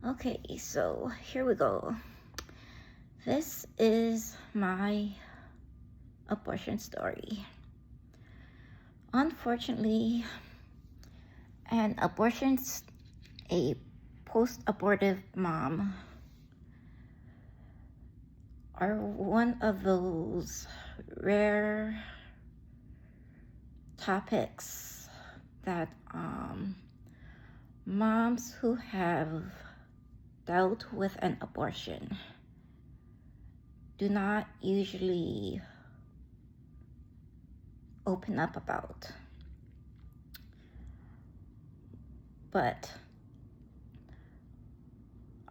Okay, so here we go. This is my abortion story. Unfortunately, an abortion's a post-abortive mom are one of those rare topics that moms who have dealt with an abortion do not usually open up about. But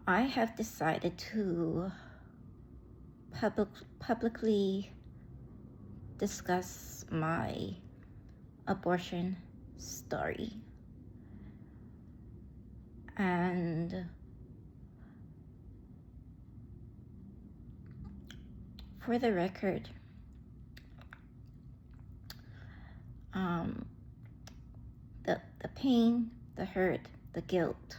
I have decided to publicly discuss my abortion story. And for the record, the pain, the hurt, the guilt,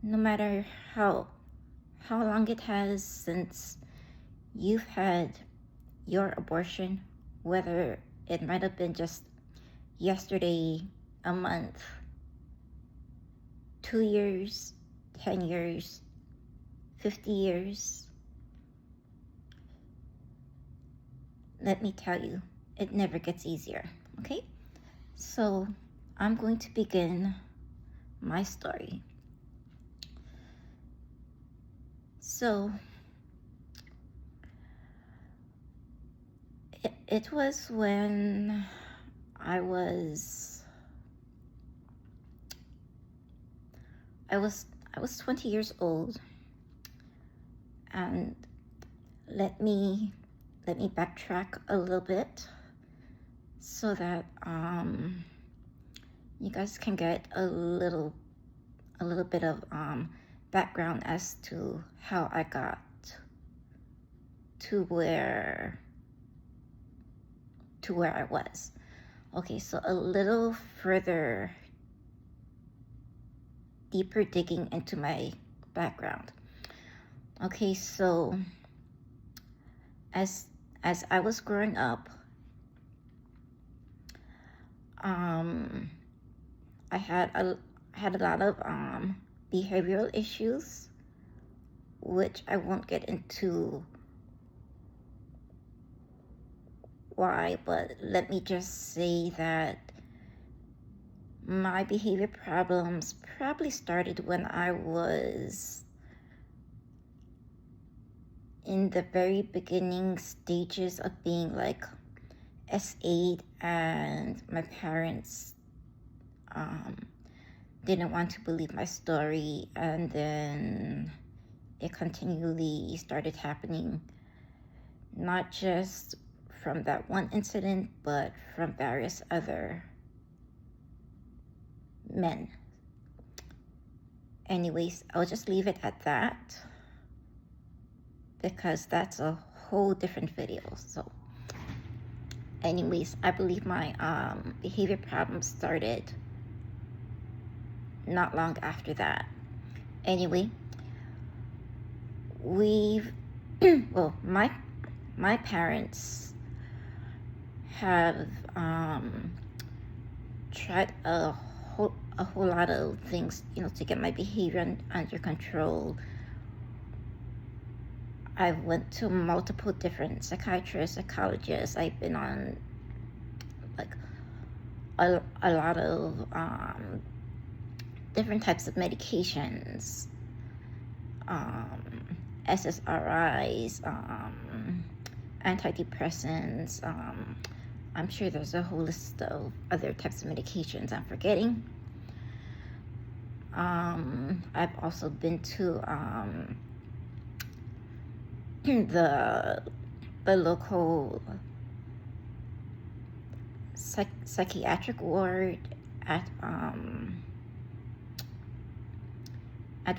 no matter how long it has since you've had your abortion, whether it might have been just yesterday, a month, 2 years, 10 years, 50 years, let me tell you, it never gets easier, okay? So I'm going to begin my story. So it was when I was 20 years old, and let me backtrack a little bit so that you guys can get a little bit of background as to how I got to where I was. Okay, so a little further deeper digging into my background. Okay, so as I was growing up, I had a lot of behavioral issues, which I won't get into why, but let me just say that my behavior problems probably started when I was in the very beginning stages of being like S8, and my parents didn't want to believe my story, and then it continually started happening, not just from that one incident, but from various other men. Anyways, I'll just leave it at that because that's a whole different video. So anyways, I believe my behavior problems started not long after that. Anyway, well, my parents have tried a whole lot of things, to get my behavior under control. I went to multiple different psychiatrists, psychologists. I've been on like a lot of different types of medications, SSRIs, antidepressants. I'm sure there's a whole list of other types of medications I'm forgetting. I've also been to the local psychiatric ward at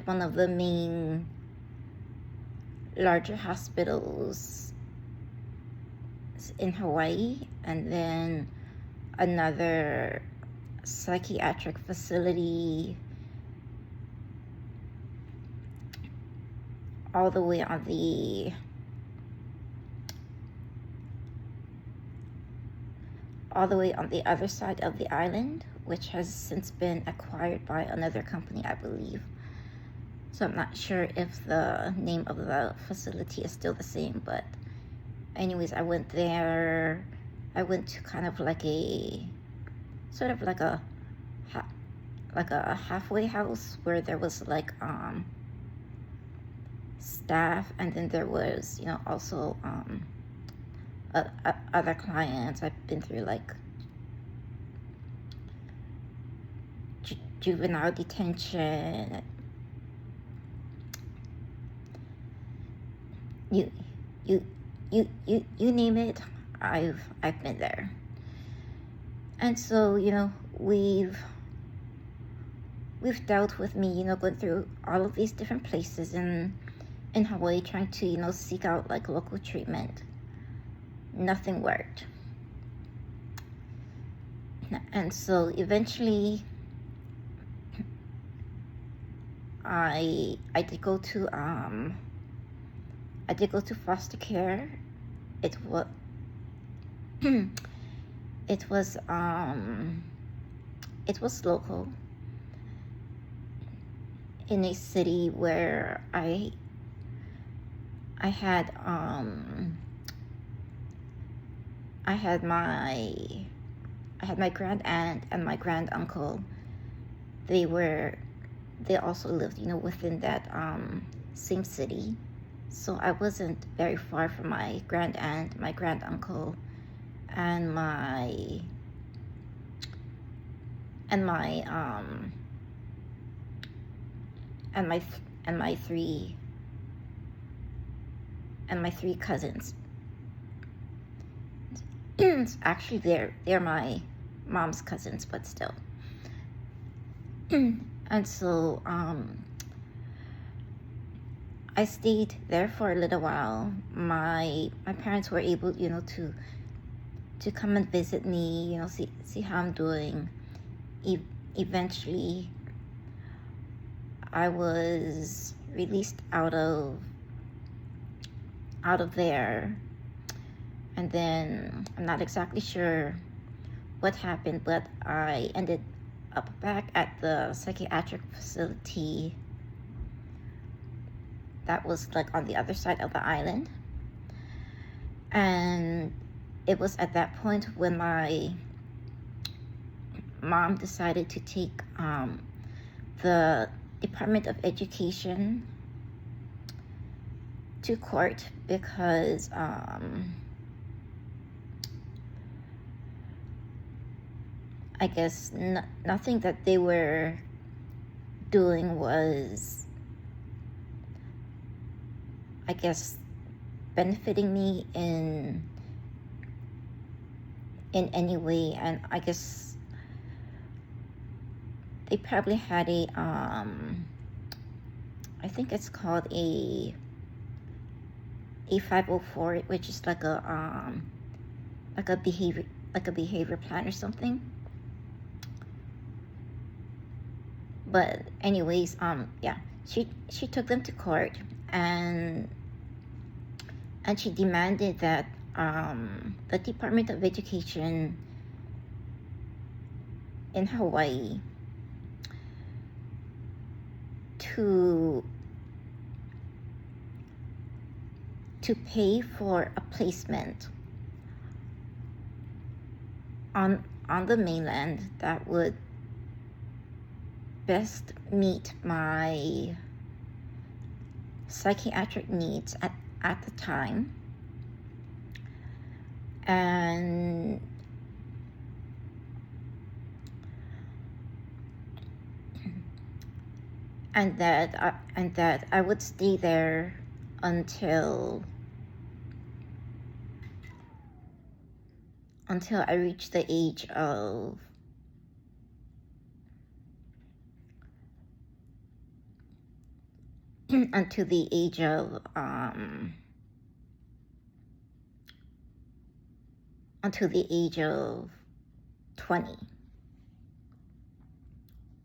one of the main larger hospitals in Hawaii, and then another psychiatric facility all the way on the other side of the island, which has since been acquired by another company, I believe. So I'm not sure if the name of the facility is still the same, but anyways, I went there. I went to kind of like a sort of like a halfway house where there was like staff, and then there was, you know, also other clients. I've been through like juvenile detention. You name it, I've been there. And so, you know, we've dealt with me, you know, going through all of these different places in Hawaii, trying to, you know, seek out like local treatment. Nothing worked. And so eventually I did go to foster care. It was it was local in a city where I had my grand aunt and my grand uncle. They also lived, you know, within that same city. So I wasn't very far from my grand aunt, my grand uncle, and my three cousins. Actually, they're my mom's cousins, but still. And so I stayed there for a little while. My parents were able, you know, to come and visit me, you know, see how I'm doing. Eventually, I was released out of there, and then I'm not exactly sure what happened, but I ended up back at the psychiatric facility that was like on the other side of the island. And it was at that point when my mom decided to take the Department of Education to court because I guess nothing that they were doing was, I guess, benefiting me in any way. And I guess they probably had a I think it's called a 504, which is like a behavior plan or something. But anyways, yeah, she took them to court, and she demanded that the Department of Education in Hawaii to pay for a placement on the mainland that would best meet my psychiatric needs at the time, and that I would stay there until I reached the age of until the age of 20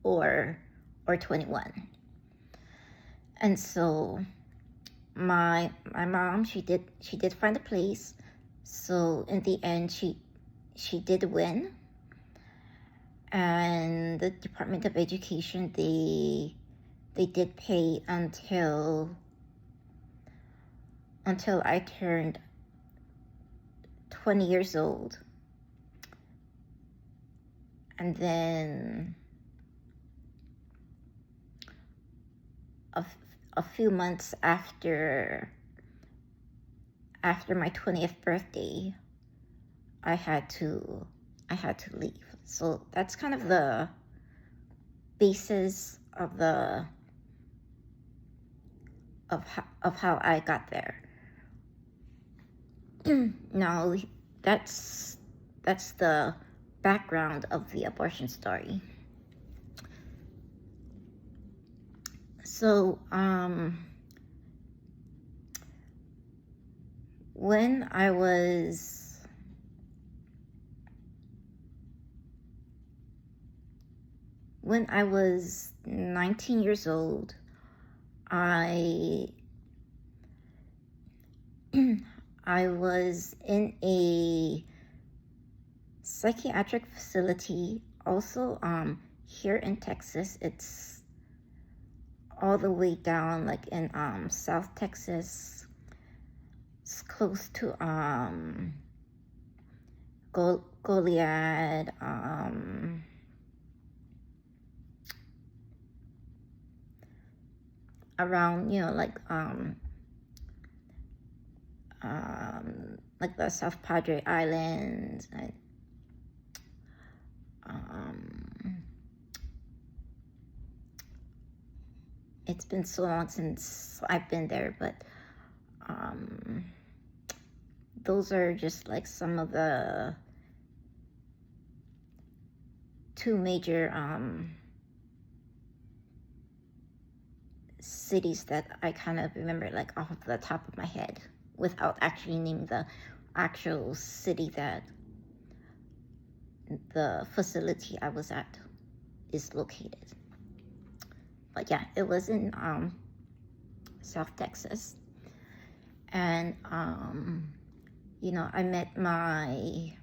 or 21. And so my mom, she did find a place. So in the end, she did win, and the Department of Education, they did pay until I turned 20 years old. And then a few months after my 20th birthday, I had to leave. So that's kind of the basis of how I got there. Now that's the background of the abortion story. So when I was when I was 19 years old, I was in a psychiatric facility, also here in Texas. It's all the way down, like in South Texas. It's close to Goliad, around, like the South Padre Islands. It's been so long since I've been there, but those are just like some of the two major cities that I kind of remember, like off the top of my head, without actually naming the actual city that the facility I was at is located. But yeah, it was in South Texas. And I met my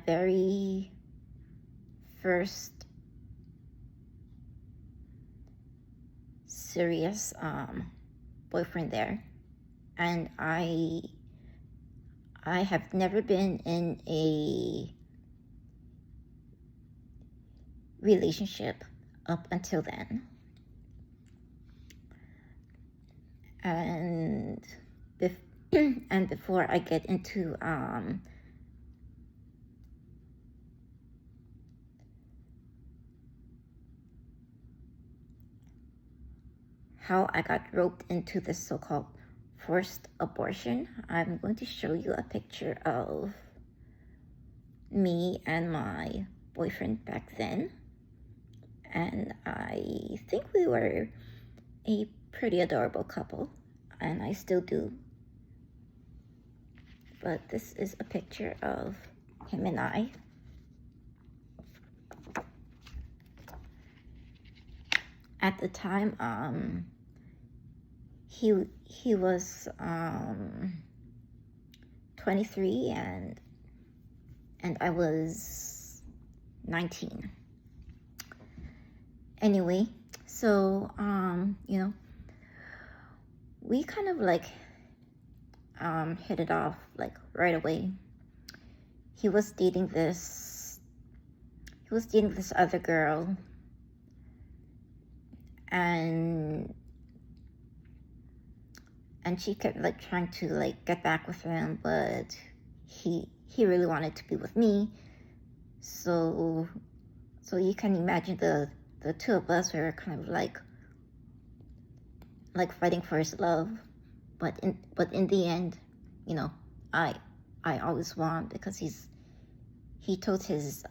very first serious boyfriend there, and I have never been in a relationship up until then. And before I get into how I got roped into this so-called forced abortion, I'm going to show you a picture of me and my boyfriend back then. And I think we were a pretty adorable couple, and I still do. But this is a picture of him and I. At the time, he was 23 and I was 19. Anyway, so we kind of like hit it off like right away. He was dating this other girl, and she kept like trying to like get back with him, but he really wanted to be with me. So you can imagine the two of us were kind of like fighting for his love, but in the end, I always won, because he told his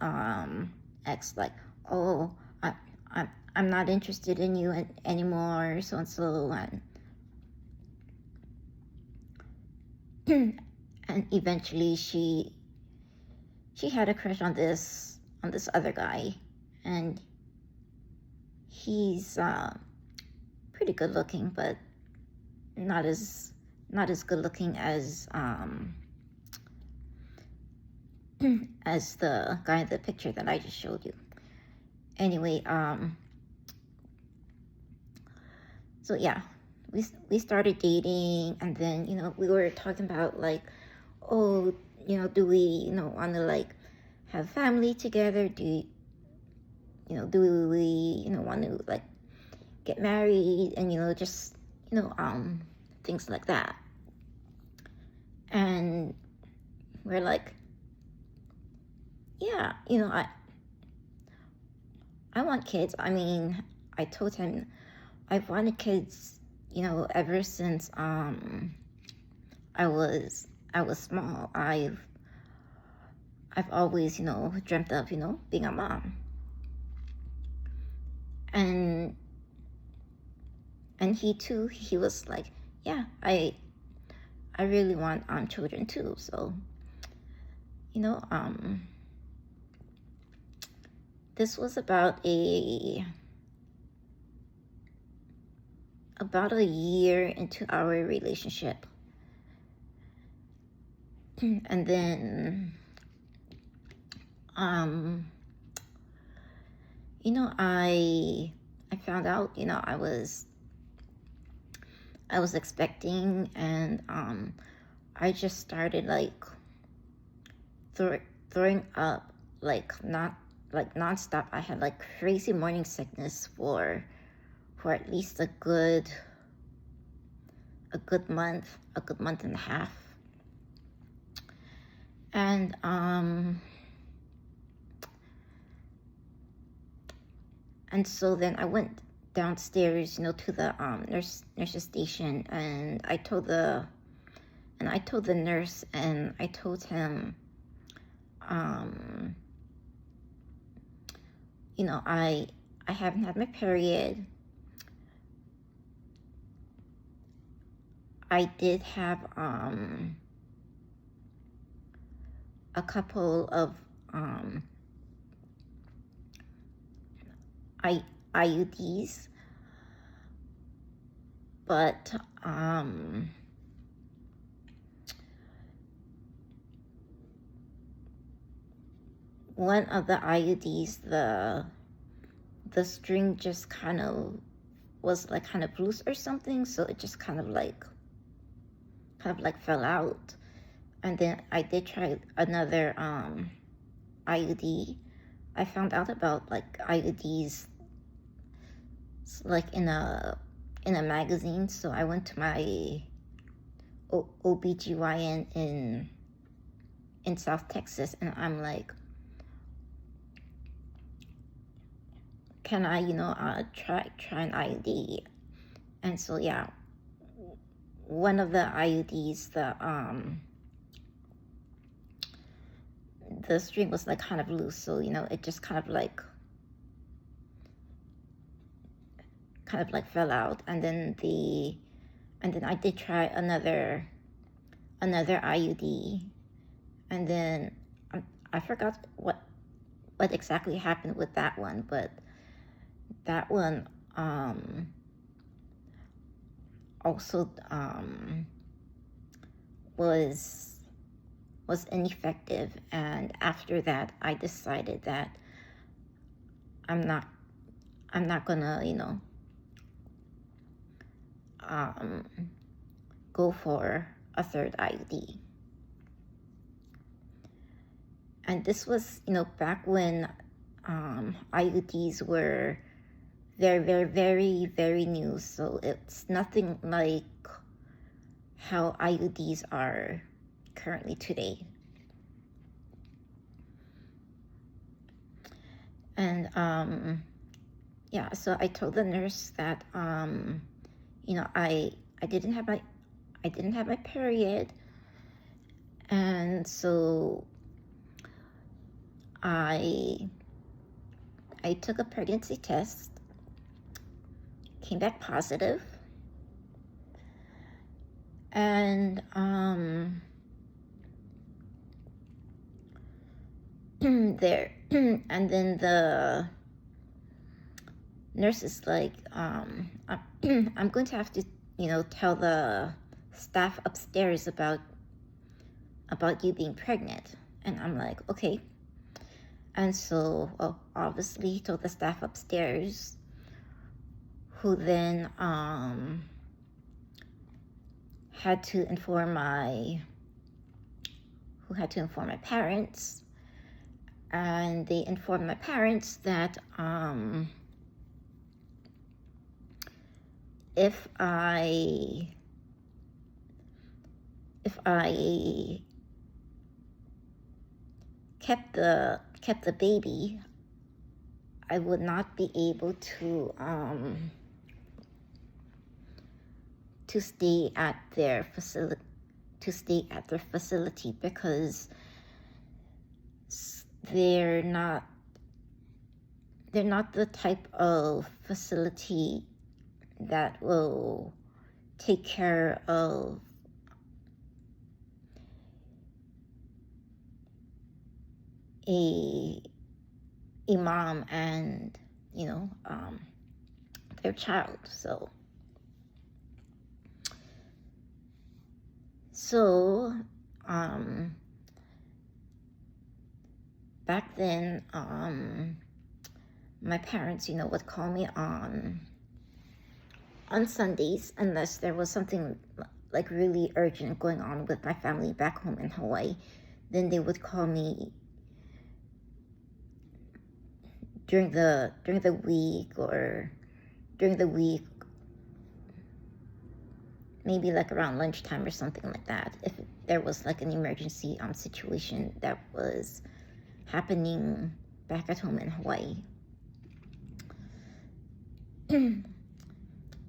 ex like, oh, I'm not interested in you anymore, so and so, and eventually she had a crush on this other guy, and He's pretty good looking, but not as good looking as the guy in the picture that I just showed you. Anyway, so yeah, we started dating, and then we were talking about like, oh, do we want to like have family together? Do we want to like get married, and just things like that. And we're like, yeah, I want kids. I mean, I told him I've wanted kids, ever since I was small. I've always, dreamt of, being a mom. And he too, he was like, yeah, I really want children too. So, this was about a year into our relationship. And then I found out, I was expecting, and I just started like throwing up, like not like nonstop. I had like crazy morning sickness for at least a good month and a half. And so then I went downstairs, to the nurse's station, and I told the nurse, and I told him, I haven't had my period. I did have a couple of IUDs, but one of the IUDs, the string just kind of was like kind of loose or something, so it just kind of like fell out. And then I did try another IUD. I found out about like IUDs like in a magazine, so I went to my OBGYN in South Texas, and I'm like, can I try an IUD? And so yeah, one of the IUDs, the string was like kind of loose, so it just kind of like fell out. And then I did try another IUD, and then I forgot what exactly happened with that one, but that one also was ineffective. And after that, I decided that I'm not gonna go for a third IUD. And this was back when IUDs were very, very, very, very new, so it's nothing like how IUDs are currently today. And yeah, so I told the nurse that I didn't have my period, and so I took a pregnancy test, came back positive, and there and then nurse is like, I'm going to have to, tell the staff upstairs about you being pregnant. And I'm like, okay. And so, well, obviously told the staff upstairs, who then had to inform my parents. And they informed my parents that if I kept the baby, I would not be able to stay at their facility because they're not the type of facility that will take care of a mom and their child. So back then, my parents, would call me on Sundays, unless there was something like really urgent going on with my family back home in Hawaii. Then they would call me during the week, maybe like around lunchtime or something like that, if there was like an emergency situation that was happening back at home in Hawaii.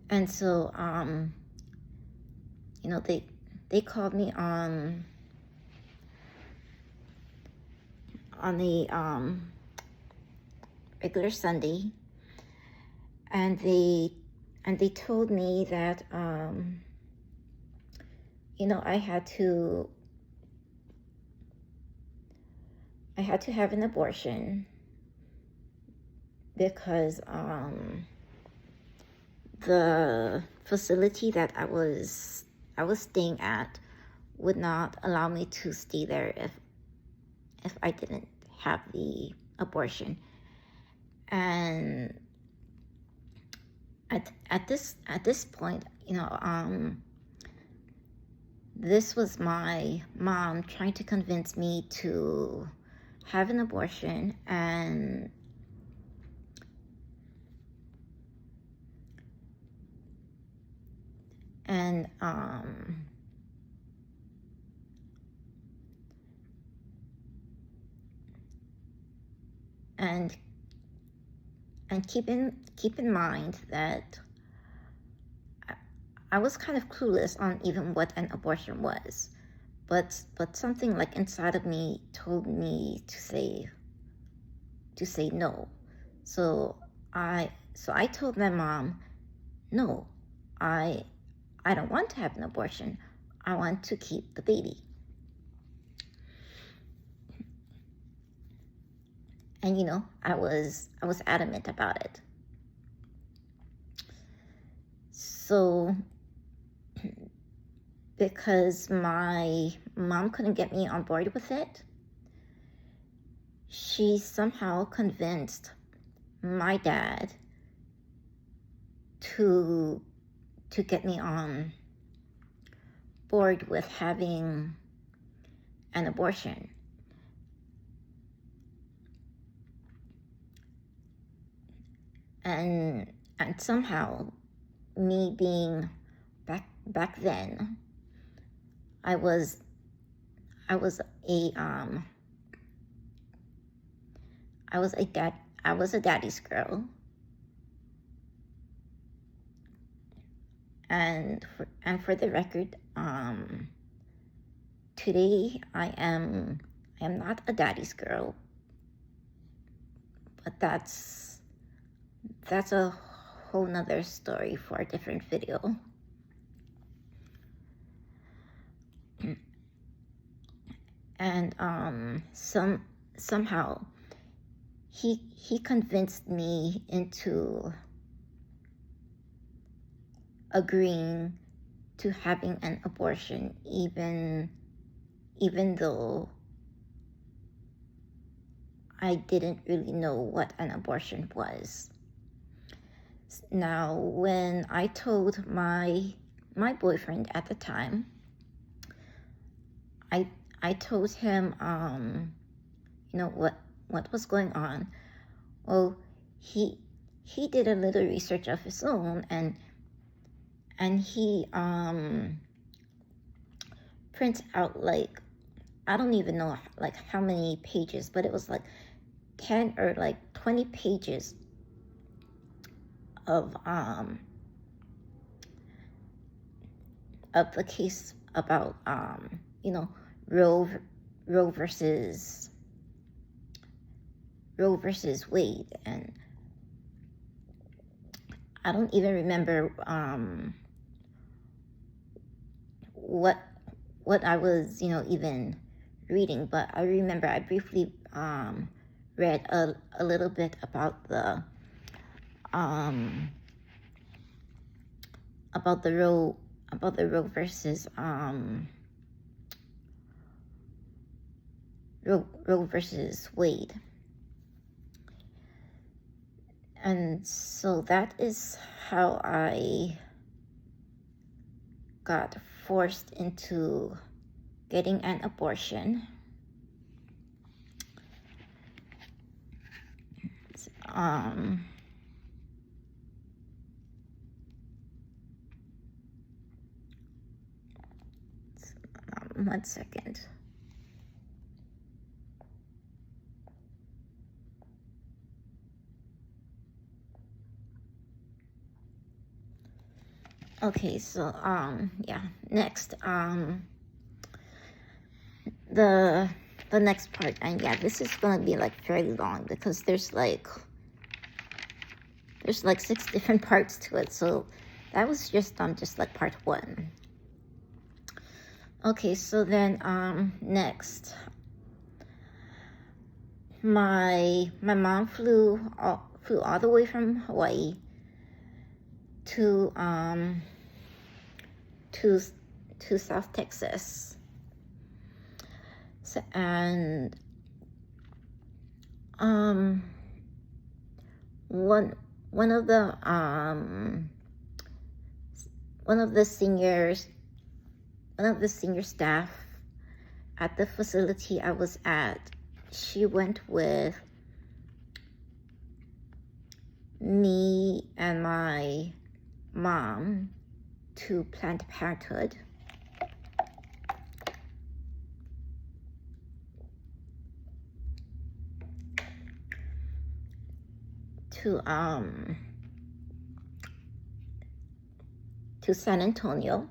And so they called me on the regular Sunday, and they told me that I had to have an abortion because the facility that I was staying at would not allow me to stay there if I didn't have the abortion. And at this point, this was my mom trying to convince me to have an abortion, and keep in mind that I was kind of clueless on even what an abortion was, but something like inside of me told me to say no. So I told my mom, no, I don't want to have an abortion. I want to keep the baby. And I was adamant about it. So because my mom couldn't get me on board with it, she somehow convinced my dad to get me on board with having an abortion. And somehow, me being back then, I was a daddy's girl. And for the record, today I am not a daddy's girl, but that's a whole nother story for a different video. And somehow he convinced me into agreeing to having an abortion, even though I didn't really know what an abortion was. Now, when I told my boyfriend at the time, I told him, what was going on. Well, he did a little research of his own, and he prints out, like, I don't even know like how many pages, but it was like 10 or like 20 pages of the case about Roe Roe versus Wade, and I don't even remember what I was even reading, but I remember I briefly read a little bit about the Roe versus Roe versus Wade. And so that is how I got forced into getting an abortion. One second. Okay, so yeah, next the next part, and yeah, this is gonna be like fairly long because there's like 6 different parts to it. So that was just like part 1. Okay, so then next, my mom flew all the way from Hawaii to South Texas. So, and one of the senior staff at the facility I was at, she went with me and my mom to Planned Parenthood. To San Antonio,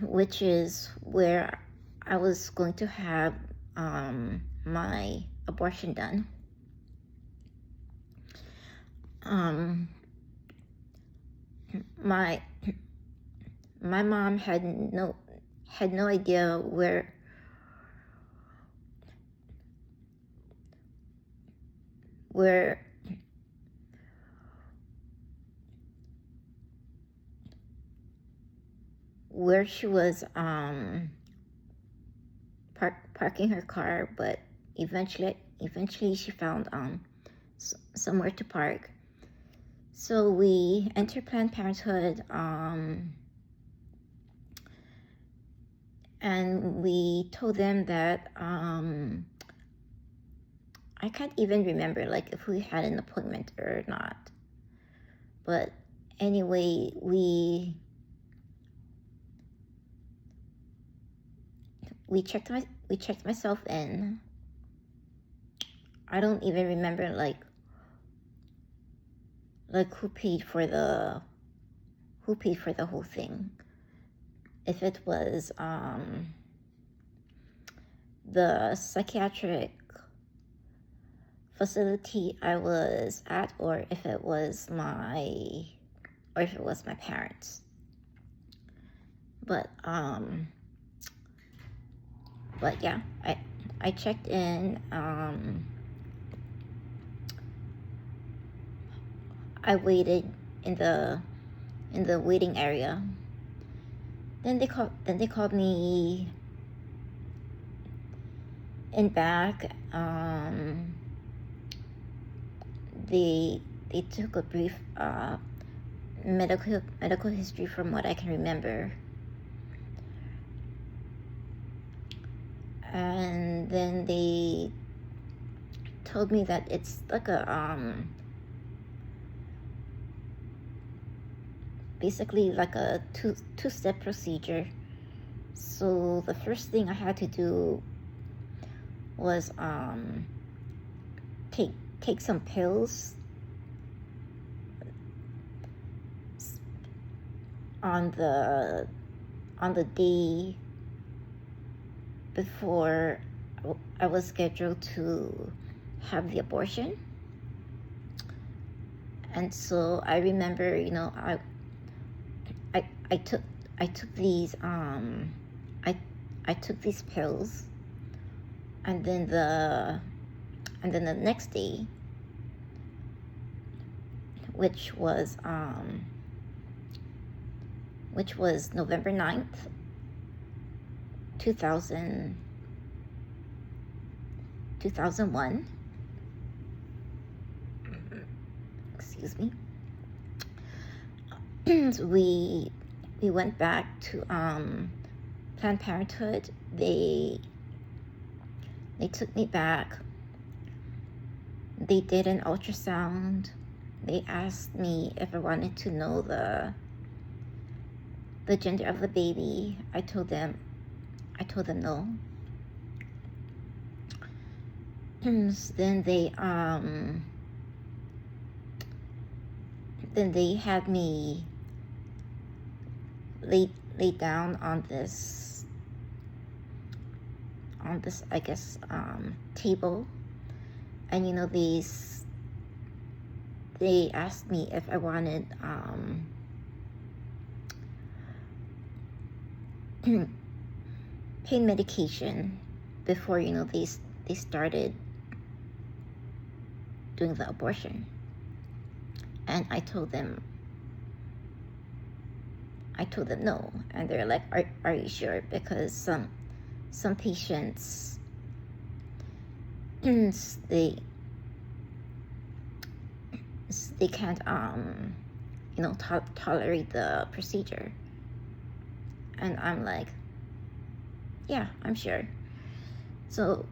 which is where I was going to have my abortion done. My mom had no idea where she was parking her car, but eventually she found somewhere to park. So we entered Planned Parenthood, and we told them that I can't even remember like if we had an appointment or not, but anyway, we checked myself in. I don't even remember like who paid for the whole thing. If it was the psychiatric facility I was at, or if it was my parents. But yeah, I checked in. I waited in the waiting area. Then they called me in back. They took a brief medical history from what I can remember, and then they told me that it's like a basically like a two-step procedure. So the first thing I had to do was take some pills on the day before I was scheduled to have the abortion. And so I remember, I took these I took these pills, and then the next day, which was November 9th, 2001. Excuse me. we went back to Planned Parenthood. They took me back. They did an ultrasound. They asked me if I wanted to know the gender of the baby. I told them no. Then they had me lay down on this I guess table, and they asked me if I wanted pain medication before they started doing the abortion. And I told them no, and they're like, are you sure? Because some patients they can't tolerate the procedure. And I'm like, yeah, I'm sure. So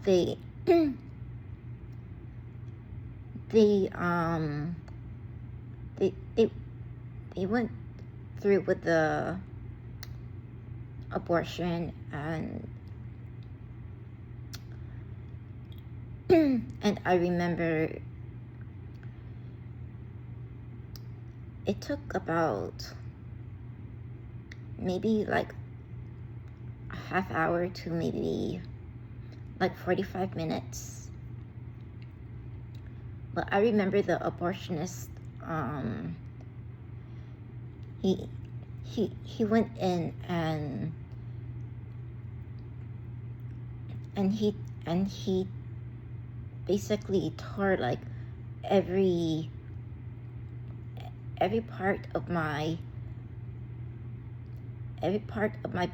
they they went through with the abortion, and and I remember it took about maybe like a half hour to maybe like 45 minutes. But I remember the abortionist, he went in and he basically tore like every part of my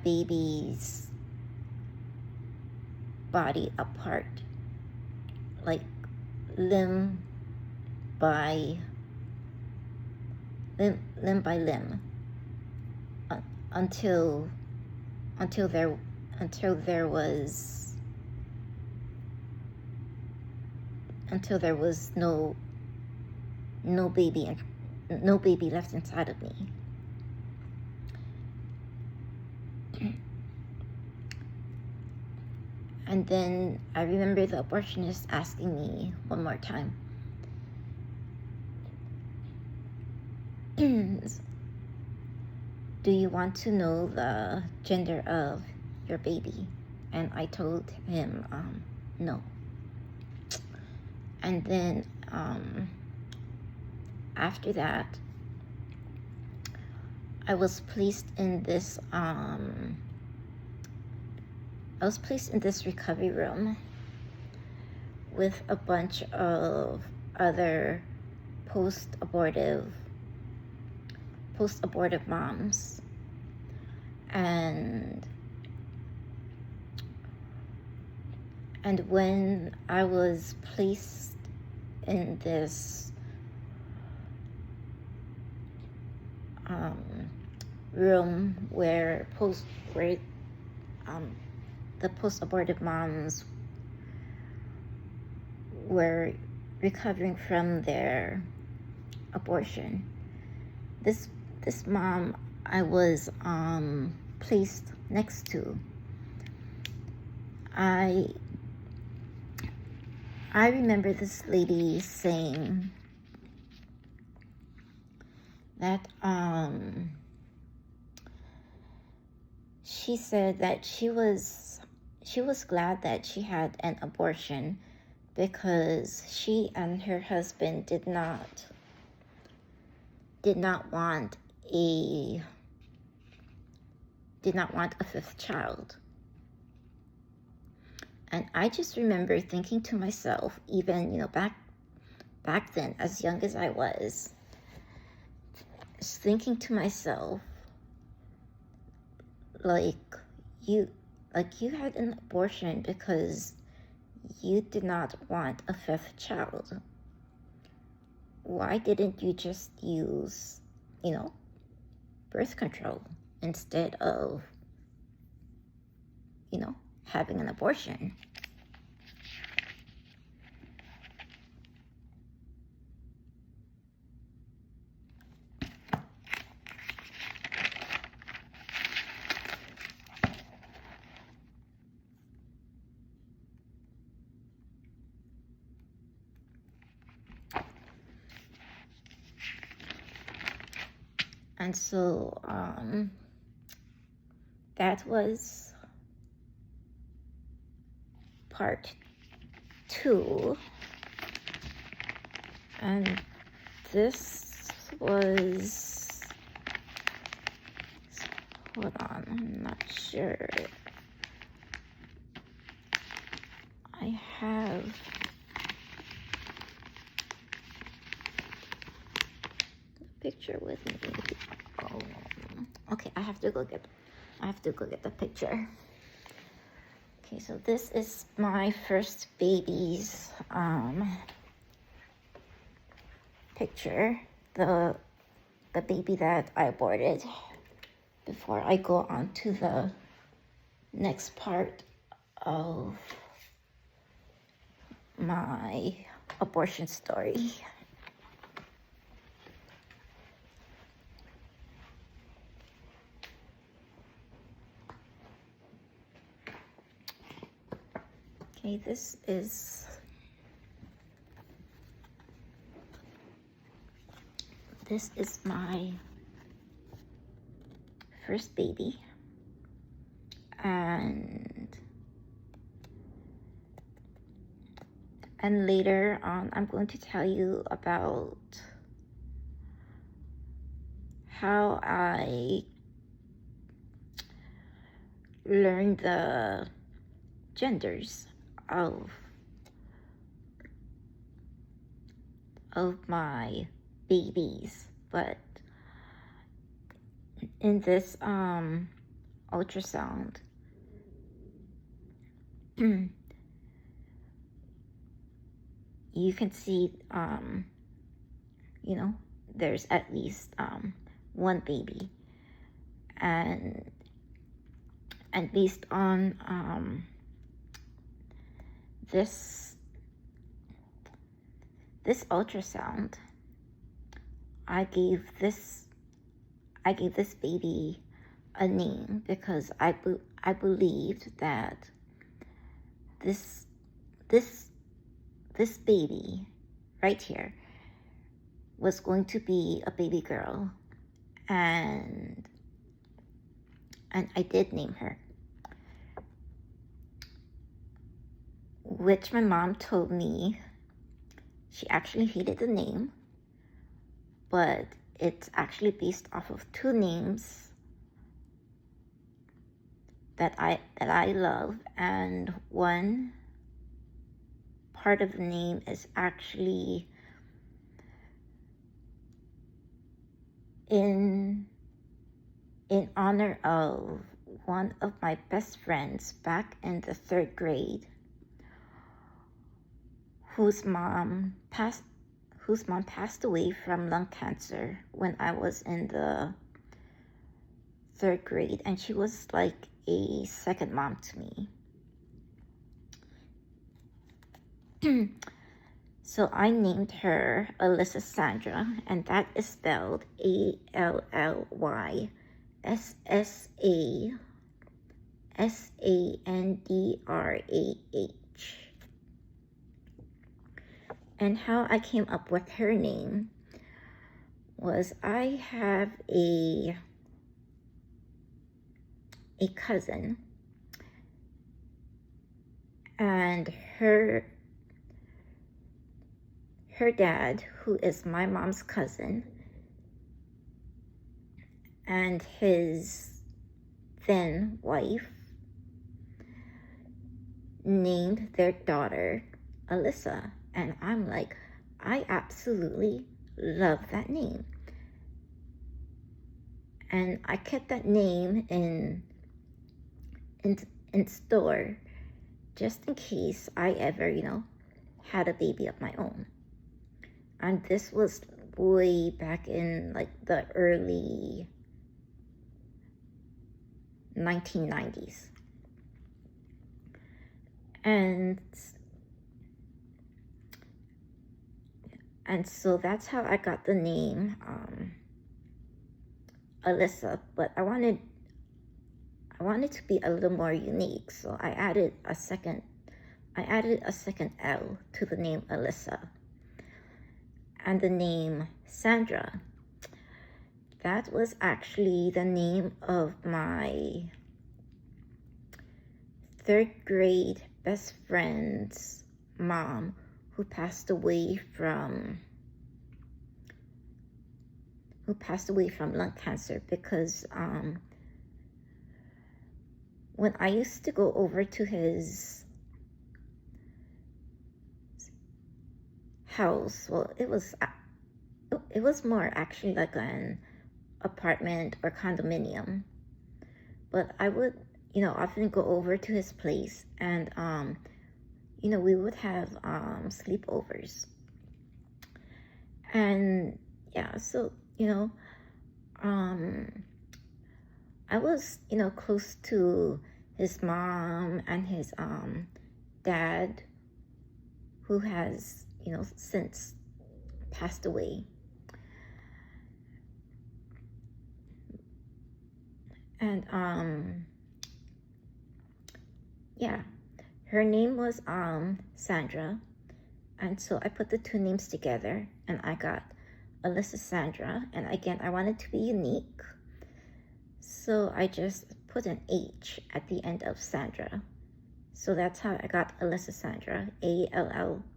baby's body apart, like limb by limb, until there was no baby left inside of me. And then I remember the abortionist asking me one more time, do you want to know the gender of your baby? And I told him no. And then after that, I was placed in this recovery room with a bunch of other post-abortive moms. And when I was placed in this room where the post-abortive moms were recovering from their abortion, this mom I was placed next to, I remember this lady saying that she said that she was glad that she had an abortion because she and her husband did not want a fifth child. And I just remember thinking to myself, even back then, as young as I was, just thinking to myself, like you had an abortion because you did not want a fifth child. Why didn't you just use, birth control instead of, having an abortion? And so that was part 2. And this was, hold on, I'm not sure. I have the picture with me. Oh, okay, I have to go get the picture. Okay, so this is my first baby's picture, the baby that I aborted, before I go on to the next part of my abortion story. Okay, this is my first baby, and later on I'm going to tell you about how I learned the genders of my babies. But in this ultrasound, you can see there's at least one baby, and based on this ultrasound, I gave this baby a name because I believed that this baby right here was going to be a baby girl, and I did name her, which my mom told me she actually hated the name, but it's actually based off of 2 names that I love, and one part of the name is actually in honor of one of my best friends back in the 3rd grade, whose mom passed away from lung cancer when I was in the 3rd grade, and she was like a second mom to me. So I named her Alyssa Sandra, and that is spelled ALLYSSANDRAH. And how I came up with her name was I have a cousin, and her dad, who is my mom's cousin, and his then wife named their daughter Alyssa. And I'm like, I absolutely love that name. And I kept that name in store just in case I ever, had a baby of my own. And this was way back in like the early 1990s. And so that's how I got the name Alyssa. But I wanted to be a little more unique, so I added a second L to the name Alyssa. And the name Sandra, that was actually the name of my 3rd grade best friend's mom, who passed away from lung cancer. Because when I used to go over to his house, well, it was more actually like an apartment or condominium, but I would often go over to his place, and we would have sleepovers. And yeah, so I was close to his mom and his dad, who has since passed away. And yeah, her name was Sandra, and so I put the two names together and I got Alyssa Sandra. And again, I wanted to be unique, so I just put an H at the end of Sandra. So that's how I got Alyssa Sandra, ALLYSSANDRAH.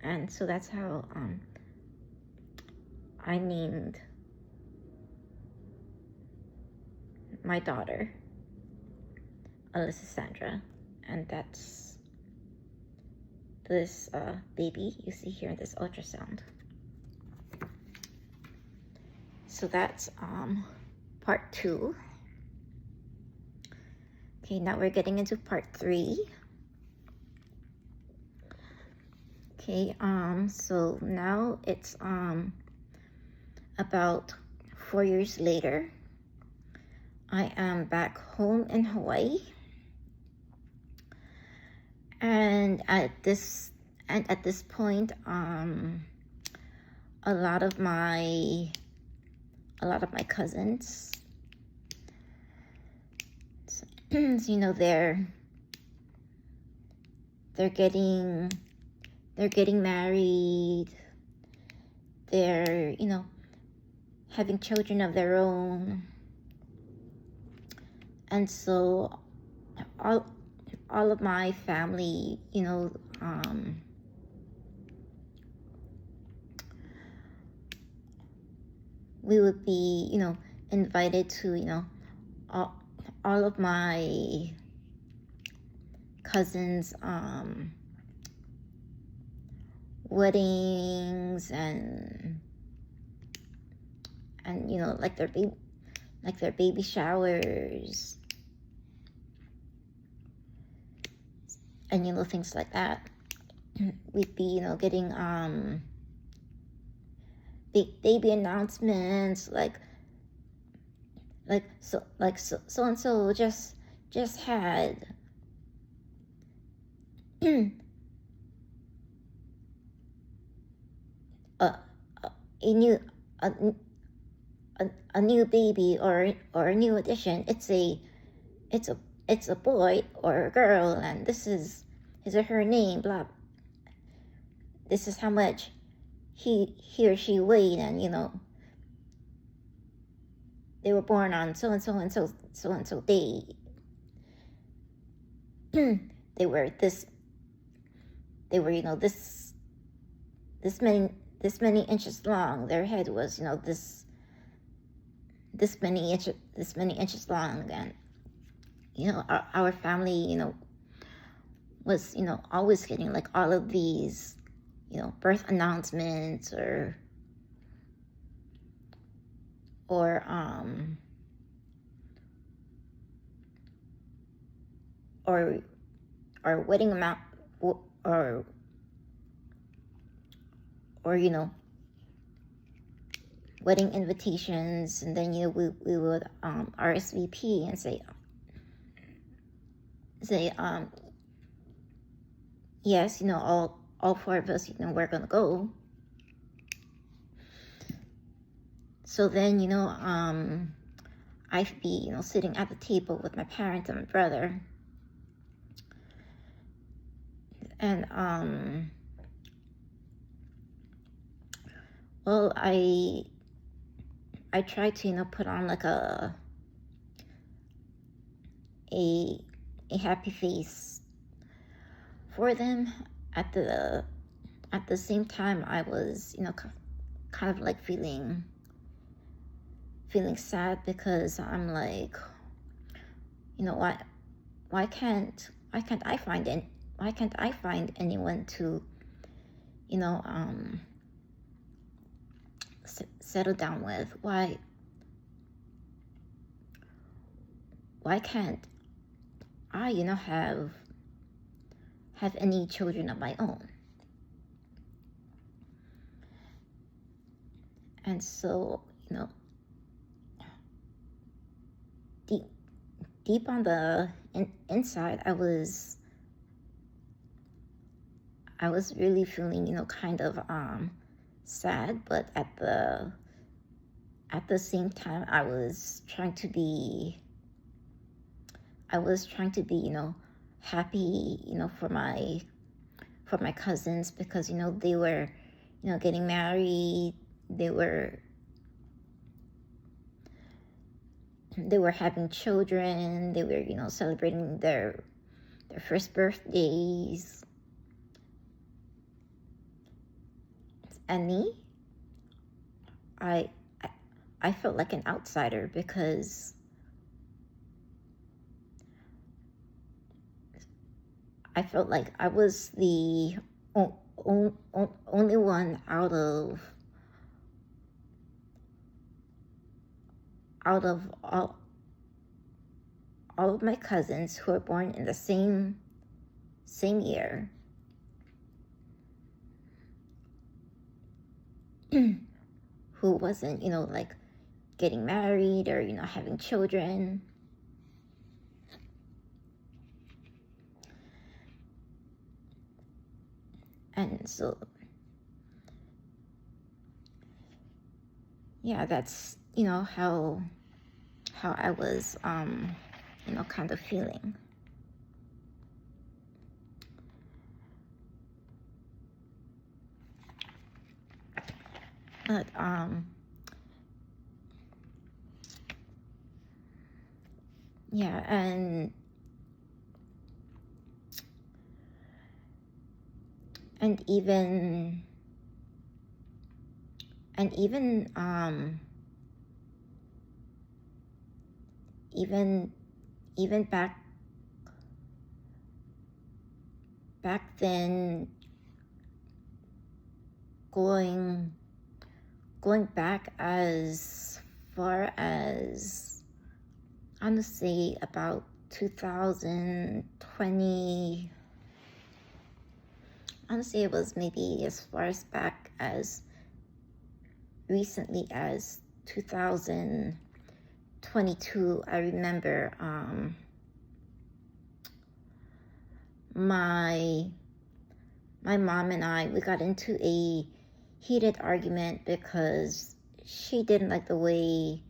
And so that's how I named my daughter Alyssa Sandra. And that's this baby you see here in this ultrasound. So that's part 2. Okay, now we're getting into part 3. Okay, so now it's about 4 years later. I am back home in Hawaii, and at this point, a lot of my cousins, they're getting married. They're having children of their own, and so all of my family, we would be invited to all of my cousins weddings and you know, like their baby showers and you know, things like that. We'd be, you know, getting big baby announcements like so and so just had a a new a, a new baby or a new addition. It's a boy or a girl, and this is his or her name. Blah. This is how much he or she weighed, and you know, they were born on so and so day. They were you know, this many inches long. Their head was, you know, this many inches long, and you know, our family, you know, was, you know, always getting like all of these, you know, birth announcements or wedding amount or you know, wedding invitations, and then you know, we would RSVP and say yes, you know, all four of us, you know, we're gonna go. So then, you know, I'd be, you know, sitting at the table with my parents and my brother, and well, I tried to, you know, put on like a happy face for them. At the same time, I was, you know, kind of like feeling sad, because I'm like, you know, why can't I find anyone to, you know, settle down with? Why can't I, you know, have any children of my own? And so, you know, deep on the inside, I was really feeling, you know, kind of sad, but at the same time, I was trying to be, you know, happy, you know, for my cousins, because, you know, they were, you know, getting married. They were having children. They were, you know, celebrating their first birthdays. And me, I felt like an outsider, because I felt like I was the only one out of all of my cousins who were born in the same year, who wasn't, you know, like getting married or, you know, having children. And so, yeah, that's, you know, how I was, you know, kind of feeling. But, yeah, and even even back back then, going back as far as, I'm gonna say about 2020. Honestly, it was maybe as far as back as recently as 2022. I remember my mom and I, we got into a heated argument because she didn't like the way,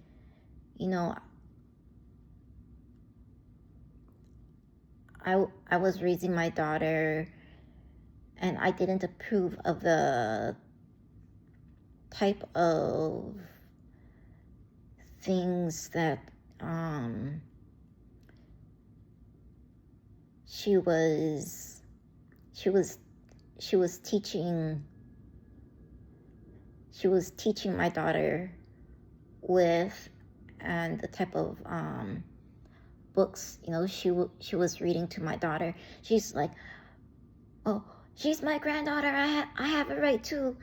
I was raising my daughter, and I didn't approve of the type of things that she was teaching my daughter with, and the type of books she was reading to my daughter. She's like, oh, she's my granddaughter, I have a right to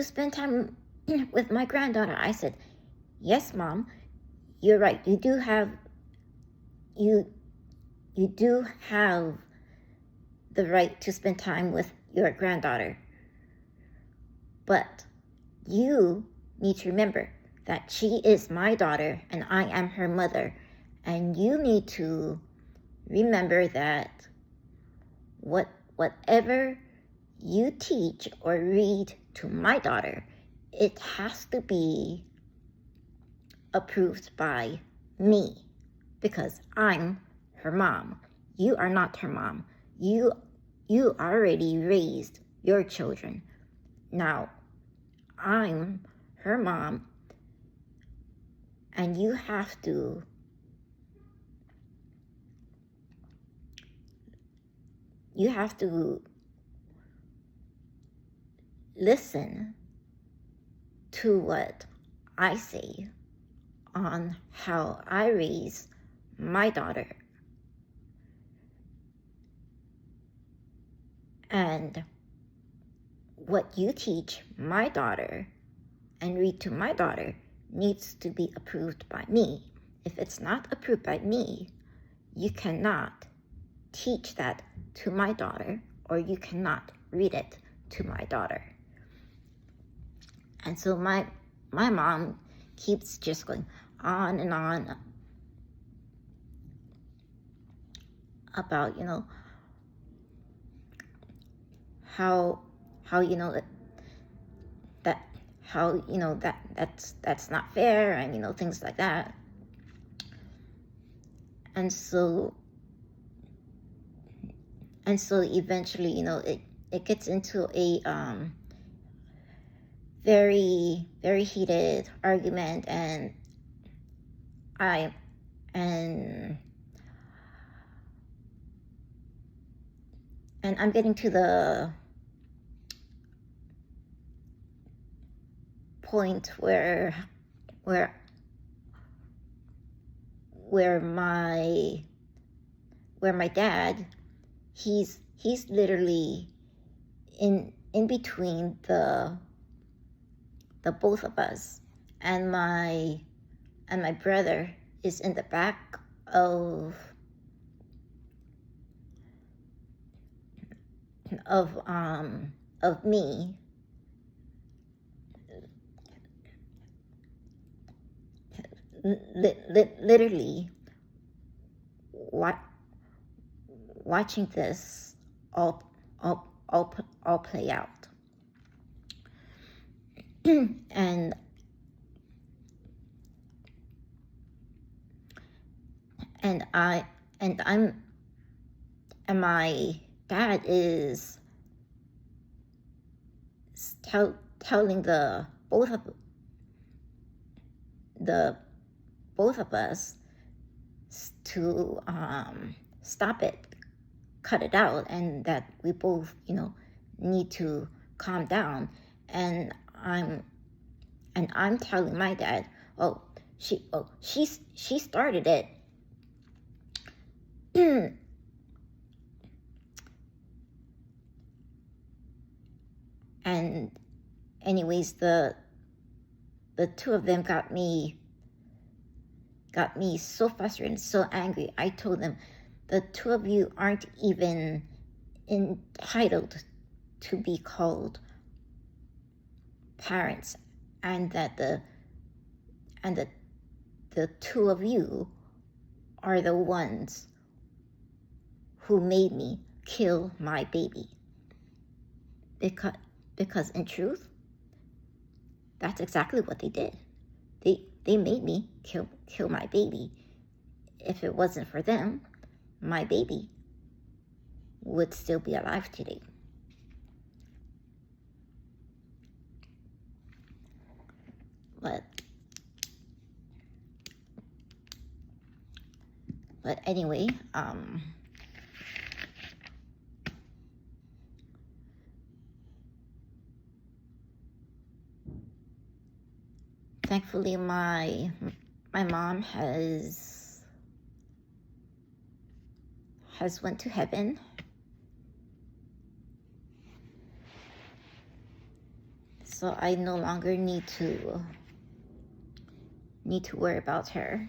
spend time with my granddaughter. I said, yes, Mom, you're right. You do have the right to spend time with your granddaughter. But you need to remember that she is my daughter and I am her mother. And you need to remember that whatever you teach or read to my daughter, it has to be approved by me, because I'm her mom. You are not her mom. You already raised your children. Now, I'm her mom, and you have to listen to what I say on how I raise my daughter. And what you teach my daughter and read to my daughter needs to be approved by me. If it's not approved by me, you cannot teach that to my daughter, or you cannot read it to my daughter. And so my mom keeps just going on and on about, how that's not fair, and things like that. And so eventually, it gets into a very, very heated argument, and I'm getting to the point where my dad, he's literally in between the both of us, and my brother is in the back of me, literally watching this all play out. and my dad is telling the both of us to stop it, cut it out, and that we both need to calm down. And I'm telling my dad, she started it. And anyways, the two of them got me so frustrated and so angry. I told them, the two of you aren't even entitled to be called parents, and that the two of you are the ones who made me kill my baby. Because in truth, that's exactly what they did. They made me kill my baby. If it wasn't for them, my baby would still be alive today. But anyway, thankfully my mom has went to heaven. So I no longer need to worry about her.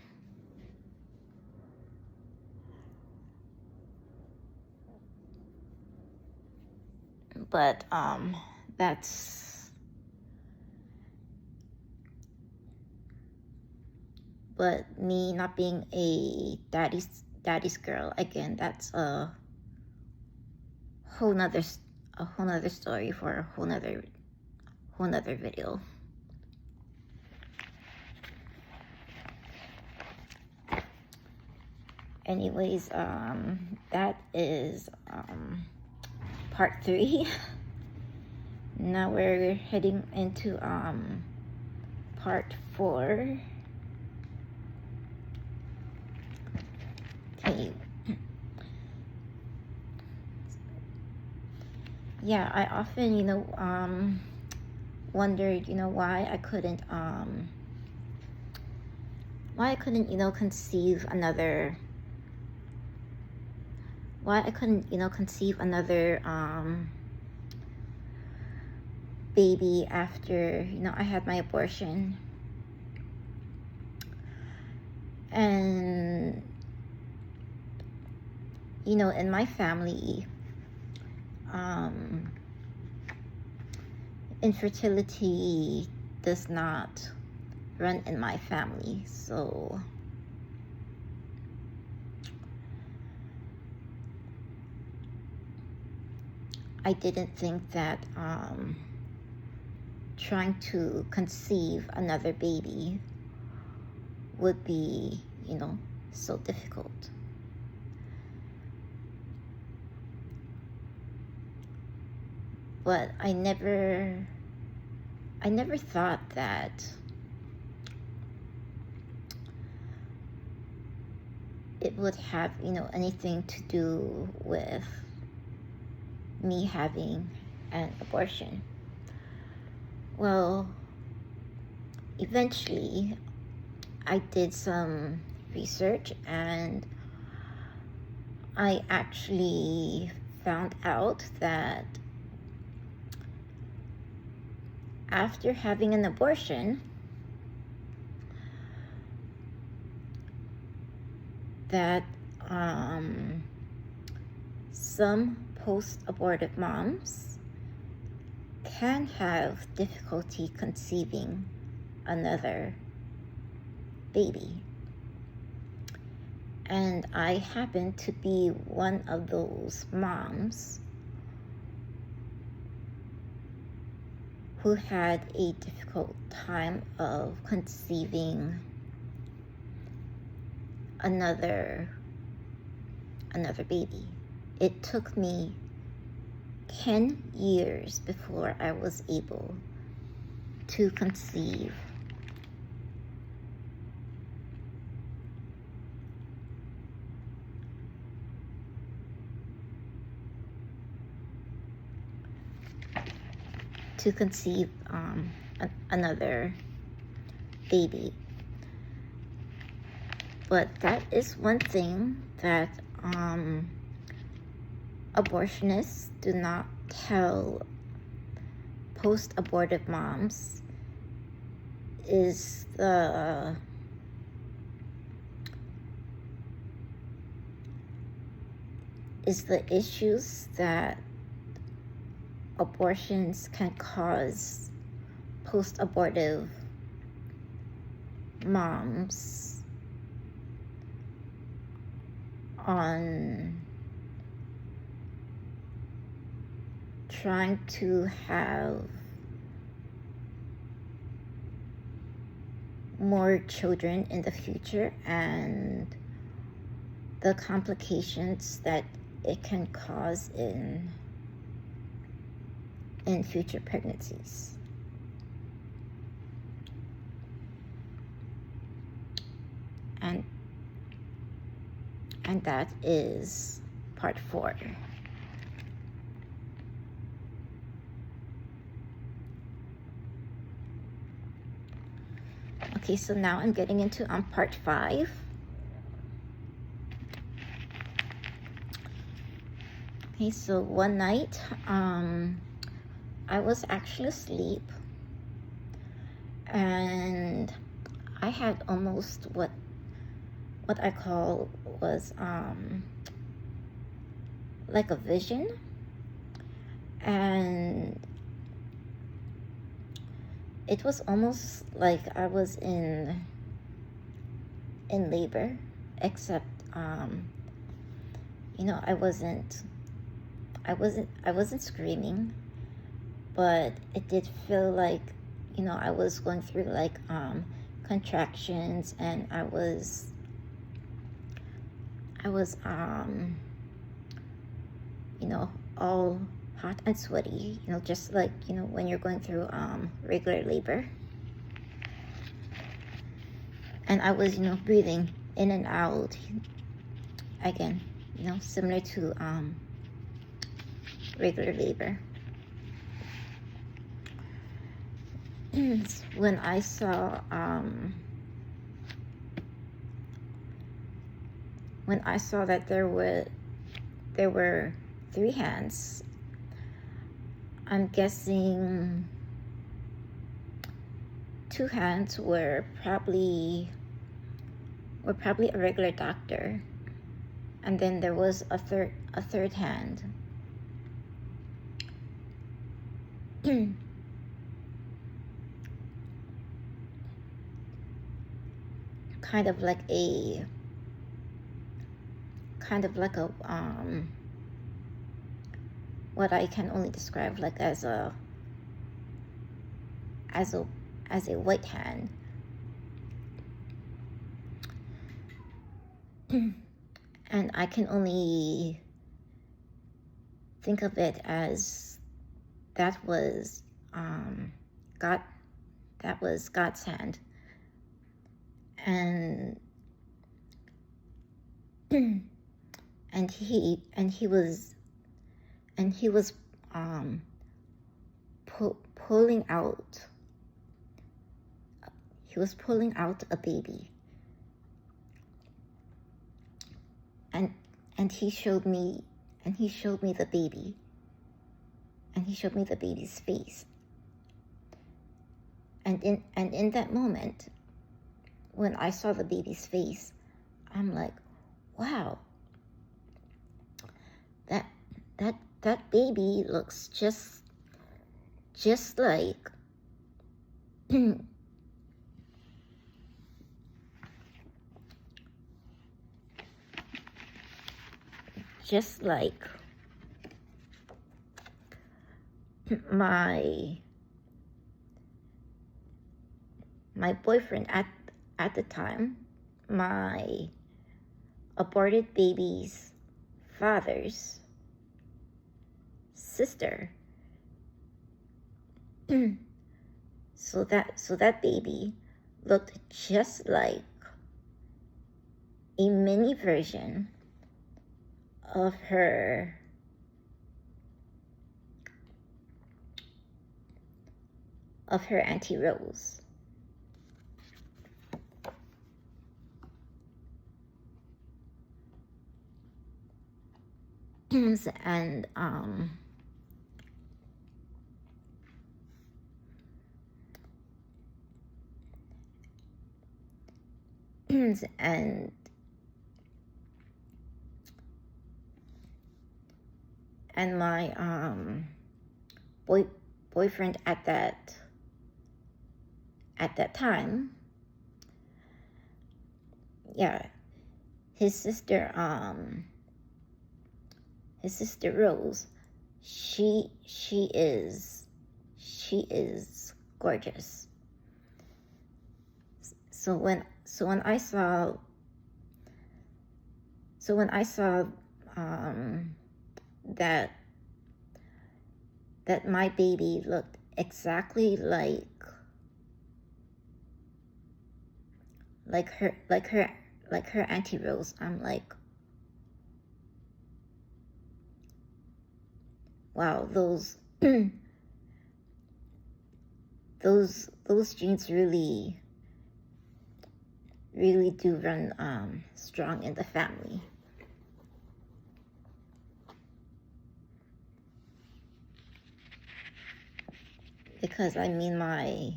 But but me not being a daddy's girl, again, that's a whole nother story for a whole nother video. Anyways, that is part 3. Now we're heading into part 4. Okay. Yeah, I often wondered why I couldn't conceive another baby after I had my abortion. And in my family, infertility does not run in my family, so I didn't think that trying to conceive another baby would be so difficult. But I never thought that it would have anything to do with me having an abortion. Well, eventually I did some research, and I actually found out that after having an abortion, that some post-abortive moms can have difficulty conceiving another baby. And I happen to be one of those moms who had a difficult time of conceiving another baby. It took me 10 years before I was able to conceive another baby. But that is one thing that abortionists do not tell post-abortive moms is the issues that abortions can cause post-abortive moms on trying to have more children in the future, and the complications that it can cause in future pregnancies. And that is part 4. Okay, so now I'm getting into part 5. Okay, so one night, I was actually asleep, and I had almost what I call was like a vision, and it was almost like I was in labor, except you know, I wasn't screaming, but it did feel like, you know, I was going through like contractions, and I was you know, all hot and sweaty, you know, just like, you know, when you're going through regular labor. And I was, you know, breathing in and out again, you know, similar to regular labor. When I saw that there were 3 hands, I'm guessing 2 hands were probably a regular doctor, and then there was a third hand. kind of like a what I can only describe like as a white hand. And I can only think of it as that was God's hand. And he was pulling out a baby, and he showed me the baby, and he showed me the baby's face. And in that moment, when I saw the baby's face, I'm like, wow, that baby looks just like just like my boyfriend at the time, my aborted baby's father's sister. So that baby looked just like a mini version of her Auntie Rose. And and my boy boyfriend at that time, yeah, his sister Rose, she is gorgeous. So when I saw that my baby looked exactly like her Auntie Rose, I'm like, wow, those those genes really do run strong in the family. Because I mean, my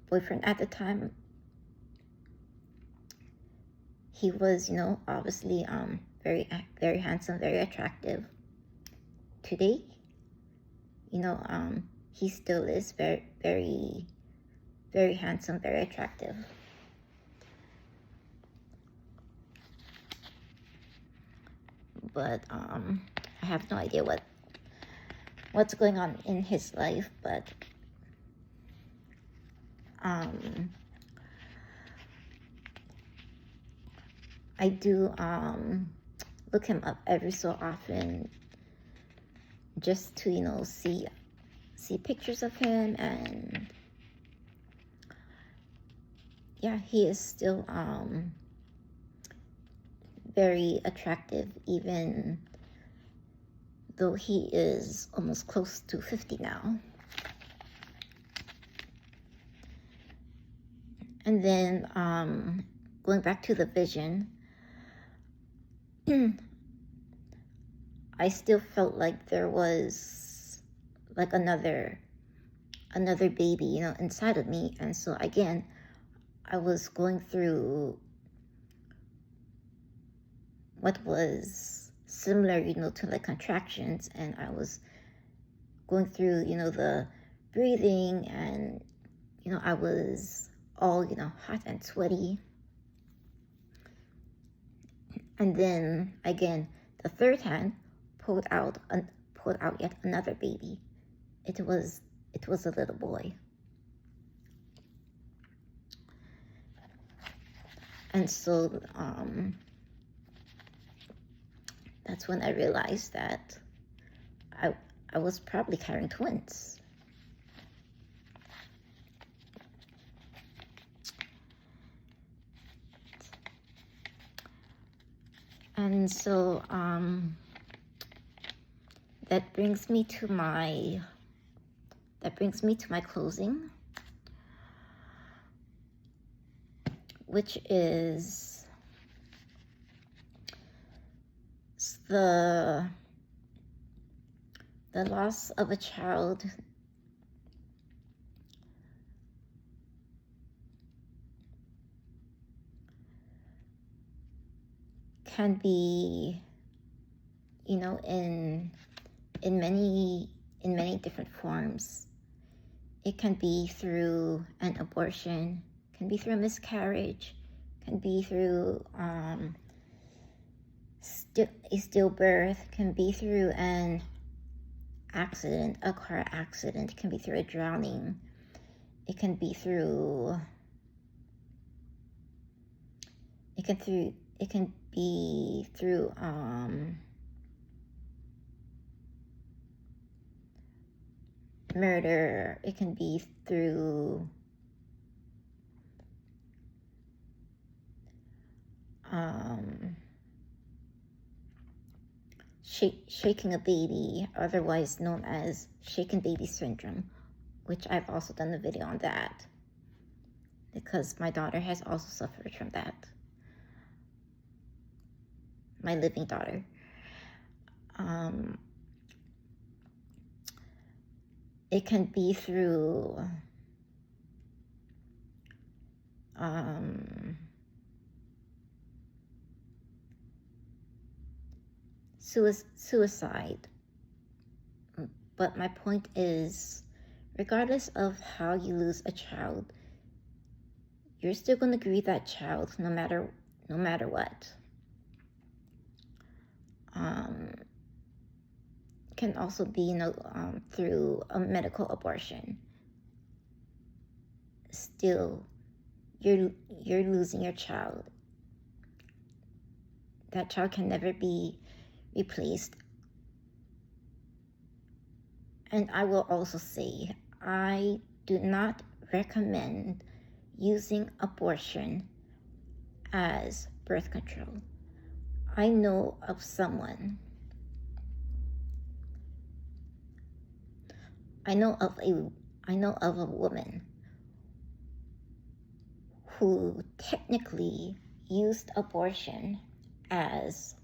boyfriend at the time, he was, obviously very handsome, very attractive. Today, he still is very handsome, very attractive. But I have no idea what's going on in his life, but I do look him up every so often, just to see pictures of him, and yeah, he is still very attractive, even though he is almost close to 50 now. And then going back to the vision, I still felt like there was like another baby, inside of me. And so again, I was going through what was similar, to like contractions, and I was going through, the breathing, and I was all, hot and sweaty. And then again, the third hand pulled out yet another baby. It was a little boy. And so that's when I realized that I was probably carrying twins. And so that brings me to my closing, which is the loss of a child can be, in many different forms. It can be through an abortion, can be through a miscarriage, can be through a stillbirth, can be through an accident, a car accident, it can be through a drowning, it can be through murder, it can be through shaking a baby, otherwise known as shaken baby syndrome, which I've also done a video on that, because my daughter has also suffered from that. My living daughter. It can be through um, suicide. But my point is, regardless of how you lose a child, you're still going to grieve that child no matter what. Can also be, through a medical abortion. Still, you're losing your child. That child can never be replaced. And I will also say, I do not recommend using abortion as birth control. I know of someone, I know of a woman who technically used abortion as,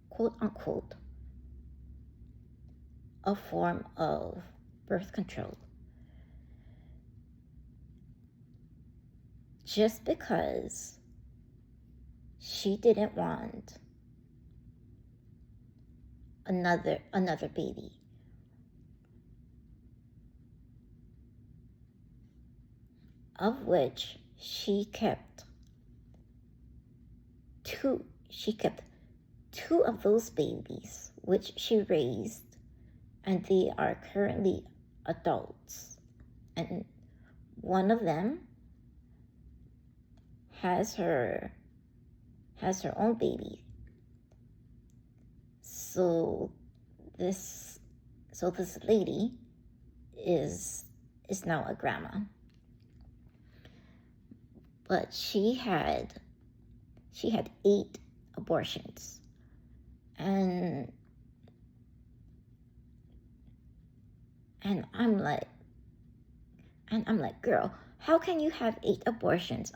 quote unquote, a form of birth control. Just because she didn't want another baby. Of which she kept two of those babies, which she raised, and they are currently adults. And one of them has her own baby. So this lady is now a grandma. But she had 8 abortions. And I'm like, girl, how can you have 8 abortions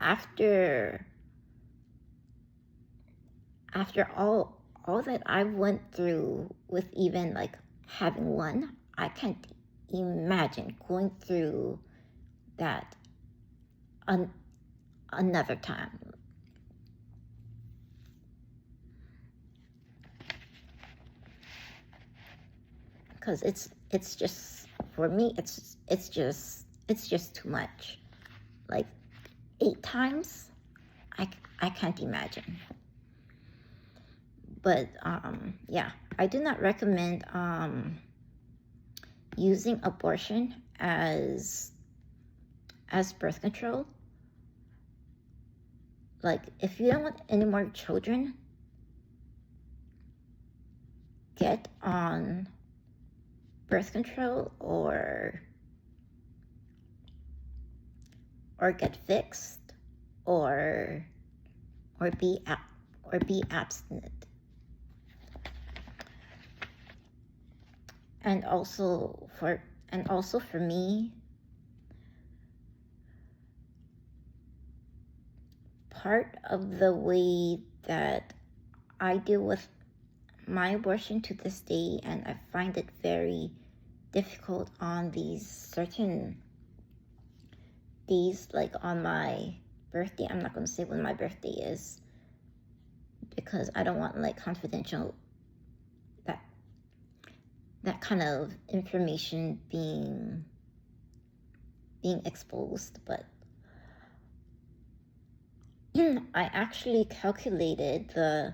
after all that I went through with even like having one? I can't imagine going through that another time. Because it's just, for me, it's just too much. Like 8 times, I can't imagine. But yeah, I do not recommend using abortion as birth control. Like, if you don't want any more children, get on birth control or get fixed or be abstinent. And also for me, part of the way that I deal with my abortion to this day, and I find it very difficult on these certain days, like on my birthday. I'm not going to say when my birthday is, because I don't want like confidential, that kind of information being exposed. But I actually calculated the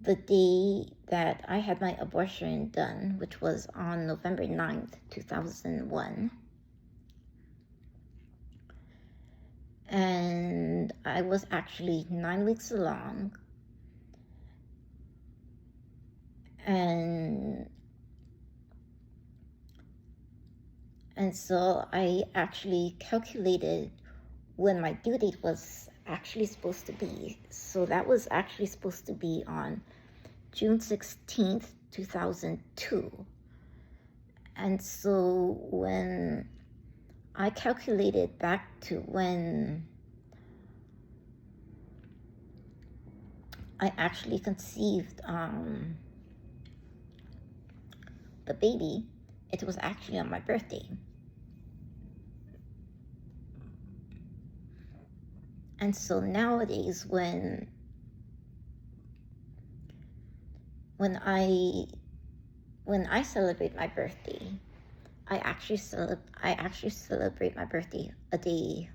day that I had my abortion done, which was on November 9th, 2001. And I was actually 9 weeks along. And so I actually calculated when my due date was actually supposed to be. So that was actually supposed to be on June 16th, 2002. And so when I calculated back to when I actually conceived the baby, it was actually on my birthday. And so nowadays, when I celebrate my birthday, I actually celebrate my birthday a day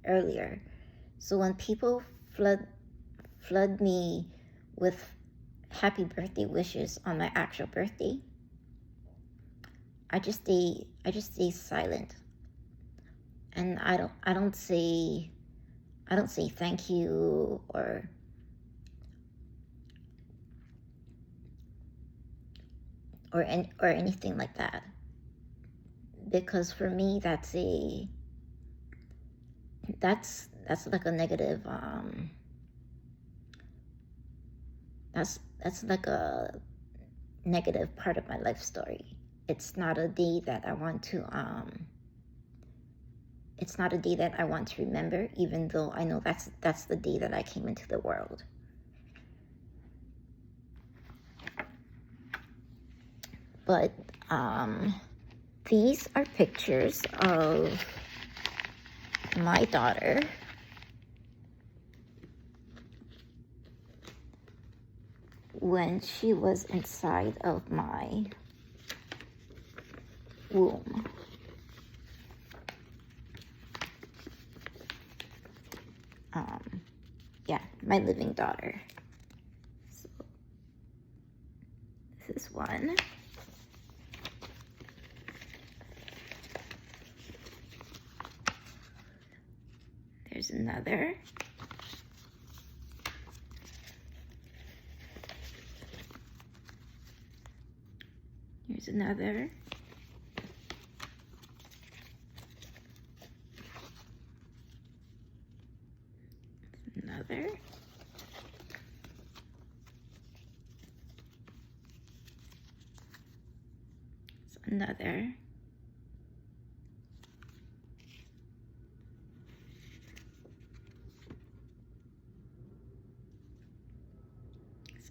earlier. So when people flood me with happy birthday wishes on my actual birthday, I just stay silent, and I don't say thank you or anything like that, because for me that's like a negative that's like a negative part of my life story. It's not a day that I want to remember, even though I know that's the day that I came into the world. But these are pictures of my daughter when she was inside of my womb. Yeah, my living daughter. So this is one. There's another. Here's another. Another. Another.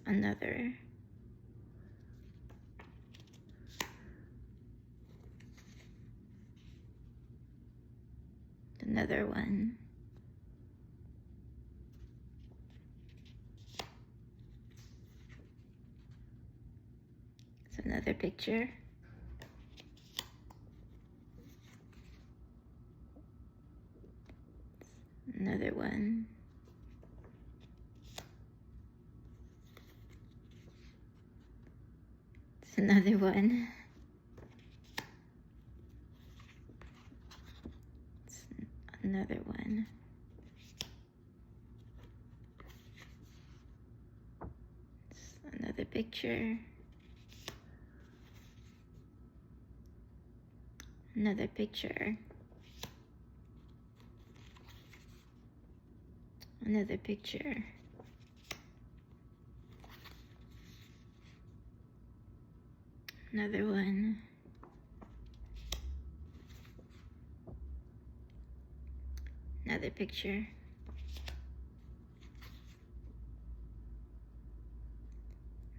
Another. Another one. It's another picture. Another one. It's another one. It's another one. It's another picture. Another picture. Another picture. Another one. Another picture.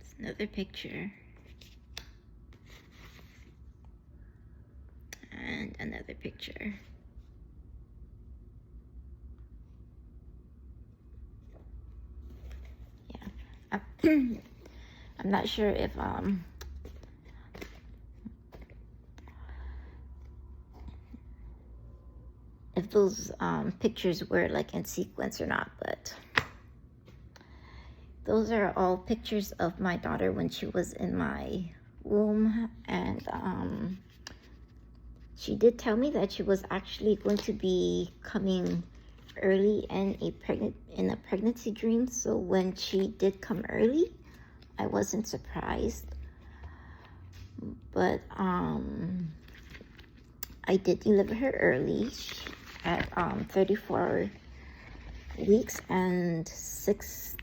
It's another picture. And another picture. Yeah. I'm not sure if those pictures were like in sequence or not, but those are all pictures of my daughter when she was in my womb. And she did tell me that she was actually going to be coming early in a pregnancy dream. So when she did come early, I wasn't surprised. But I did deliver her early at 34 weeks and 6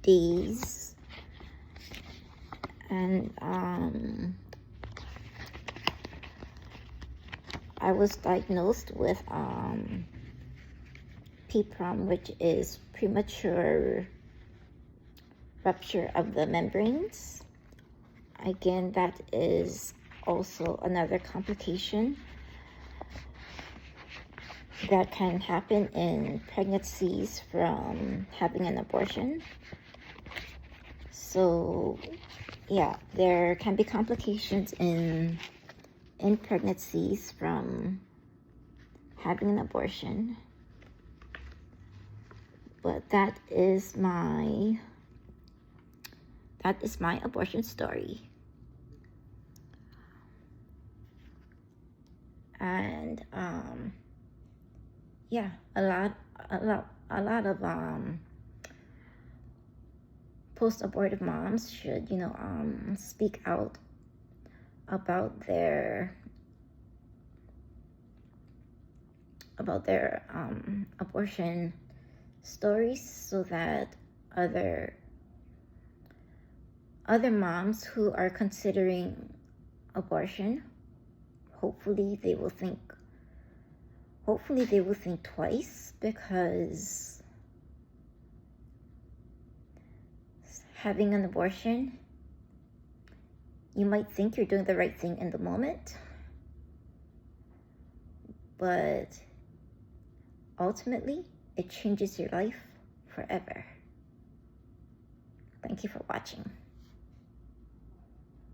days. And I was diagnosed with PPROM, which is premature rupture of the membranes. Again, that is also another complication that can happen in pregnancies from having an abortion. So yeah, there can be complications in pregnancies from having an abortion. But that is my abortion story. And yeah, a lot of post-abortive moms should, speak out about their abortion stories, so that other moms who are considering abortion, hopefully they will think twice, because having an abortion, you might think you're doing the right thing in the moment, but ultimately it changes your life forever. Thank you for watching.